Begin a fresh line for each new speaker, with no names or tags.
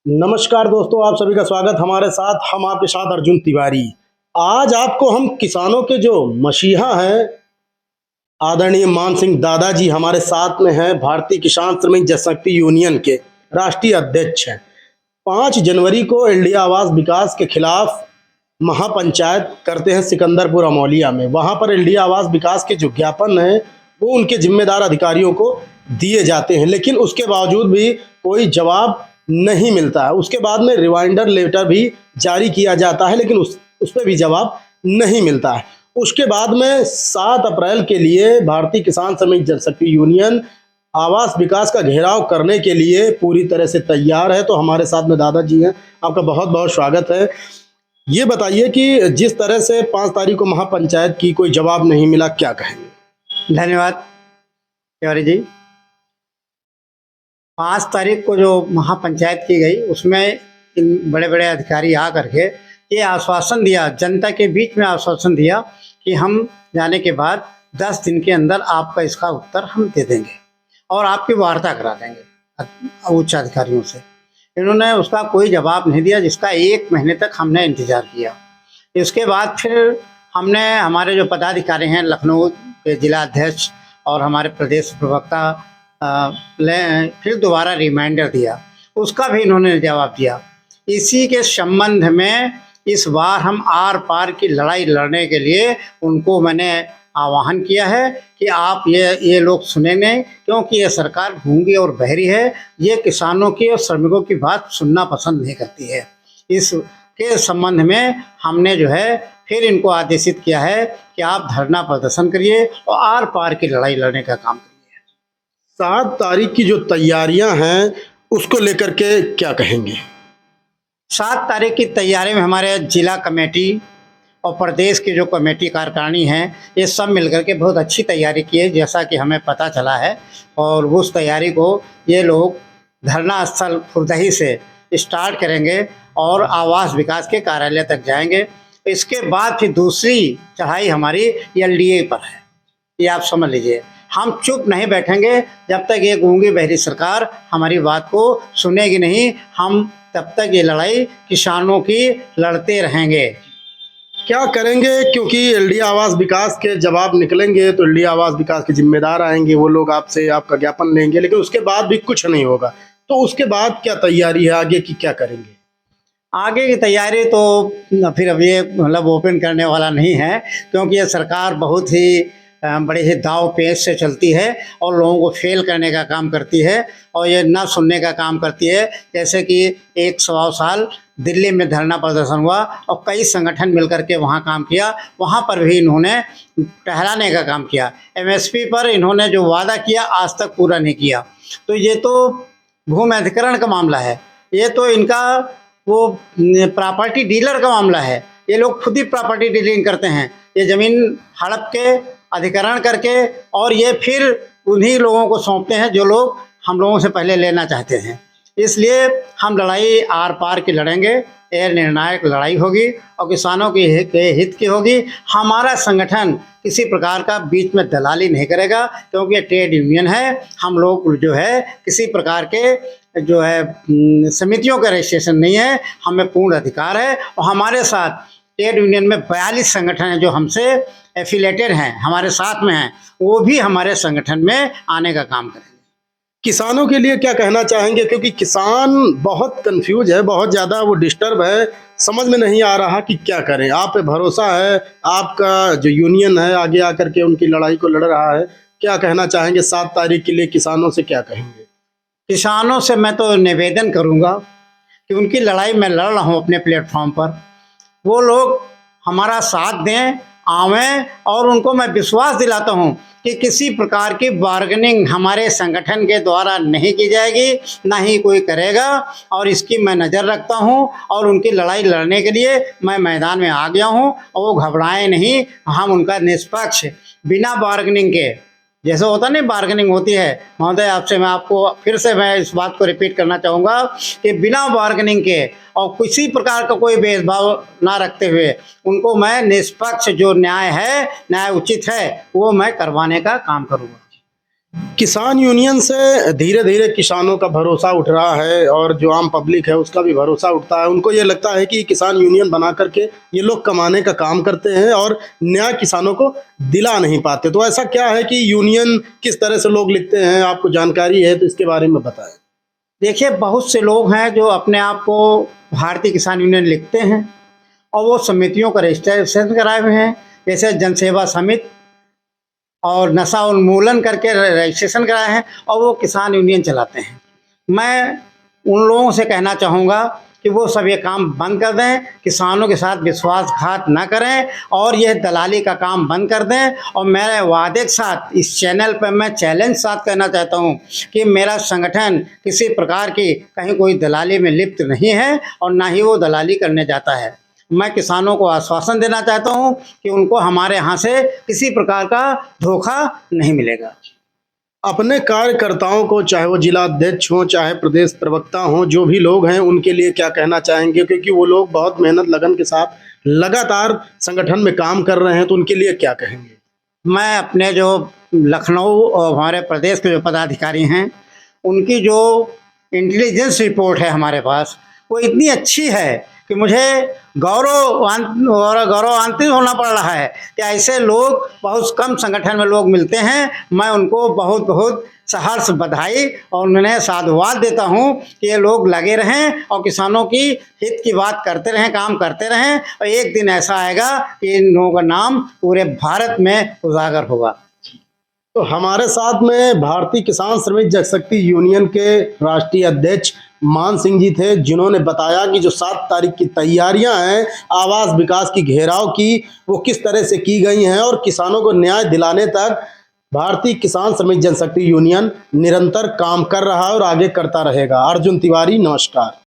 नमस्कार दोस्तों, आप सभी का स्वागत हमारे साथ। हम आपके साथ अर्जुन तिवारी। आज आपको हम किसानों के जो मसीहा हैं, आदरणीय मान सिंह दादाजी हमारे साथ में हैं। भारतीय किसान श्रमिक जनशक्ति यूनियन के राष्ट्रीय अध्यक्ष हैं। 5 जनवरी को एलडीए आवास विकास के खिलाफ महापंचायत करते हैं सिकंदरपुर अमौलिया में। वहां पर एलडीए आवास विकास के जो ज्ञापन है वो उनके जिम्मेदार अधिकारियों को दिए जाते हैं, लेकिन उसके बावजूद भी कोई जवाब नहीं मिलता है। उसके बाद में रिमाइंडर लेटर भी जारी किया जाता है, लेकिन उस पर भी जवाब नहीं मिलता है। उसके बाद में 7 अप्रैल के लिए भारतीय किसान श्रमिक जनशक्ति यूनियन आवास विकास का घेराव करने के लिए पूरी तरह से तैयार है। तो हमारे साथ में दादाजी हैं, आपका बहुत बहुत स्वागत है। ये बताइए कि जिस तरह से 5 तारीख को महापंचायत की कोई जवाब नहीं मिला, क्या कहेंगे?
धन्यवाद तिवारी जी। 5 तारीख को जो महापंचायत की गई उसमें इन बड़े बड़े अधिकारी आ करके ये आश्वासन दिया, जनता के बीच में आश्वासन दिया कि हम जाने के बाद 10 दिन के अंदर आपका इसका उत्तर हम दे देंगे और आपकी वार्ता करा देंगे उच्च अधिकारियों से। इन्होंने उसका कोई जवाब नहीं दिया, जिसका 1 महीने तक हमने इंतज़ार किया। इसके बाद फिर हमने हमारे जो पदाधिकारी हैं, लखनऊ के जिला अध्यक्ष और हमारे प्रदेश प्रवक्ता फिर दोबारा रिमाइंडर दिया, उसका भी इन्होंने जवाब दिया। इसी के संबंध में इस बार हम आर पार की लड़ाई लड़ने के लिए उनको मैंने आह्वान किया है कि आप ये लोग सुने नहीं, क्योंकि ये सरकार गूंगी और बहरी है। ये किसानों की और श्रमिकों की बात सुनना पसंद नहीं करती है। इसके संबंध में हमने जो है फिर इनको आदेशित किया है कि आप धरना प्रदर्शन करिए और आर पार की लड़ाई लड़ने का काम करिए।
7 तारीख की जो तैयारियां हैं उसको लेकर के क्या कहेंगे?
7 तारीख की तैयारी में हमारे जिला कमेटी और प्रदेश की जो कमेटी कार्यकारिणी हैं, ये सब मिलकर के बहुत अच्छी तैयारी की है, जैसा कि हमें पता चला है। और उस तैयारी को ये लोग धरना स्थल खुर्दही से स्टार्ट करेंगे और आवास विकास के कार्यालय तक जाएंगे। इसके बाद फिर दूसरी चढ़ाई हमारी एलडीए पर है। ये आप समझ लीजिए, हम चुप नहीं बैठेंगे जब तक ये गूंगी बहरी सरकार हमारी बात को सुनेगी नहीं। हम तब तक ये लड़ाई किसानों की लड़ते रहेंगे।
क्या करेंगे? क्योंकि एलडीए आवास विकास के जवाब निकलेंगे तो एलडीए आवास विकास के जिम्मेदार आएंगे, वो लोग आपसे आपका ज्ञापन लेंगे, लेकिन उसके बाद भी कुछ नहीं होगा। तो उसके बाद क्या तैयारी है, आगे की क्या करेंगे?
आगे की तैयारी तो फिर अब ये मतलब ओपन करने वाला नहीं है, क्योंकि ये सरकार बहुत ही बड़े ही दाव पेच से चलती है और लोगों को फेल करने का काम करती है और ये ना सुनने का काम करती है। जैसे कि 1 साल दिल्ली में धरना प्रदर्शन हुआ और कई संगठन मिलकर के वहाँ काम किया, वहाँ पर भी इन्होंने टहराने का काम किया। एमएसपी पर इन्होंने जो वादा किया आज तक पूरा नहीं किया। तो ये तो भूमि अधिग्रहण का मामला है, ये तो इनका वो प्रॉपर्टी डीलर का मामला है। ये लोग खुद ही प्रॉपर्टी डीलिंग करते हैं, ये ज़मीन हड़प के अधिग्रहण करके और ये फिर उन्हीं लोगों को सौंपते हैं जो लोग हम लोगों से पहले लेना चाहते हैं। इसलिए हम लड़ाई आर पार की लड़ेंगे। ये निर्णायक लड़ाई होगी और किसानों के हित की होगी। हमारा संगठन किसी प्रकार का बीच में दलाली नहीं करेगा, क्योंकि ये ट्रेड यूनियन है। हम लोग जो है किसी प्रकार के जो है समितियों का रजिस्ट्रेशन नहीं है, हमें पूर्ण अधिकार है। और हमारे साथ ट्रेड यूनियन में 42 संगठन हैं जो हमसे एफिलेटेड हैं, हमारे साथ में हैं, वो भी हमारे संगठन में आने का काम करेंगे।
किसानों के लिए क्या कहना चाहेंगे? क्योंकि किसान बहुत कंफ्यूज है, बहुत ज़्यादा वो डिस्टर्ब है, समझ में नहीं आ रहा कि क्या करें। आप पे भरोसा है, आपका जो यूनियन है आगे आकर के उनकी लड़ाई को लड़ रहा है। क्या कहना चाहेंगे 7 तारीख के लिए? किसानों से क्या कहेंगे?
किसानों से मैं तो निवेदन करूंगा कि उनकी लड़ाई मैं लड़ रहा हूं अपने प्लेटफॉर्म पर, वो लोग हमारा साथ दें, आवें। और उनको मैं विश्वास दिलाता हूं कि किसी प्रकार की बार्गेनिंग हमारे संगठन के द्वारा नहीं की जाएगी, ना ही कोई करेगा। और इसकी मैं नज़र रखता हूं और उनकी लड़ाई लड़ने के लिए मैं मैदान में आ गया हूं और वो घबराएं नहीं। हम उनका निष्पक्ष बिना बार्गेनिंग के, जैसे होता नहीं बार्गेनिंग होती है महोदय, आपसे मैं आपको फिर से मैं इस बात को रिपीट करना चाहूँगा कि बिना बार्गेनिंग के और किसी प्रकार का कोई भेदभाव ना रखते हुए उनको मैं निष्पक्ष जो न्याय है, न्याय उचित है, वो मैं करवाने का काम करूँगा।
किसान यूनियन से धीरे धीरे किसानों का भरोसा उठ रहा है और जो आम पब्लिक है उसका भी भरोसा उठता है। उनको ये लगता है कि किसान यूनियन बना करके ये लोग कमाने का काम करते हैं और न्याय किसानों को दिला नहीं पाते। तो ऐसा क्या है कि यूनियन किस तरह से लोग लिखते हैं, आपको जानकारी है तो इसके बारे में बताएं।
देखिए, बहुत से लोग हैं जो अपने आप को भारतीय किसान यूनियन लिखते हैं और वो समितियों का रजिस्ट्रेशन कराए हुए हैं, जैसे जनसेवा समिति और नशा उन्मूलन करके रजिस्ट्रेशन कराए हैं और वो किसान यूनियन चलाते हैं। मैं उन लोगों से कहना चाहूँगा कि वो सब ये काम बंद कर दें, किसानों के साथ विश्वासघात न करें और यह दलाली का काम बंद कर दें। और मेरे वादे के साथ इस चैनल पर मैं चैलेंज साथ कहना चाहता हूँ कि मेरा संगठन किसी प्रकार की कहीं कोई दलाली में लिप्त नहीं है और ना ही वो दलाली करने जाता है। मैं किसानों को आश्वासन देना चाहता हूँ कि उनको हमारे यहाँ से किसी प्रकार का धोखा नहीं मिलेगा।
अपने कार्यकर्ताओं को, चाहे वो जिला अध्यक्ष हों चाहे प्रदेश प्रवक्ता हों, जो भी लोग हैं उनके लिए क्या कहना चाहेंगे, क्योंकि वो लोग बहुत मेहनत लगन के साथ लगातार संगठन में काम कर रहे हैं, तो उनके लिए क्या कहेंगे?
मैं अपने जो लखनऊ और हमारे प्रदेश के जो पदाधिकारी हैं उनकी जो इंटेलिजेंस रिपोर्ट है हमारे पास, वो इतनी अच्छी है कि मुझे गौरवान्वित होना पड़ रहा है कि ऐसे लोग बहुत कम संगठन में लोग मिलते हैं। मैं उनको बहुत बहुत सहर्ष बधाई और उन्हें साधुवाद देता हूं कि ये लोग लगे रहें और किसानों की हित की बात करते रहें, काम करते रहें और एक दिन ऐसा आएगा कि इन लोगों का नाम पूरे भारत में उजागर होगा।
तो हमारे साथ में भारतीय किसान श्रमिक जनशक्ति यूनियन के राष्ट्रीय अध्यक्ष मान सिंह जी थे, जिन्होंने बताया कि जो 7 तारीख की तैयारियां हैं आवास विकास की घेराव की, वो किस तरह से की गई हैं और किसानों को न्याय दिलाने तक भारतीय किसान श्रमिक जनशक्ति यूनियन निरंतर काम कर रहा है और आगे करता रहेगा। अर्जुन तिवारी, नमस्कार।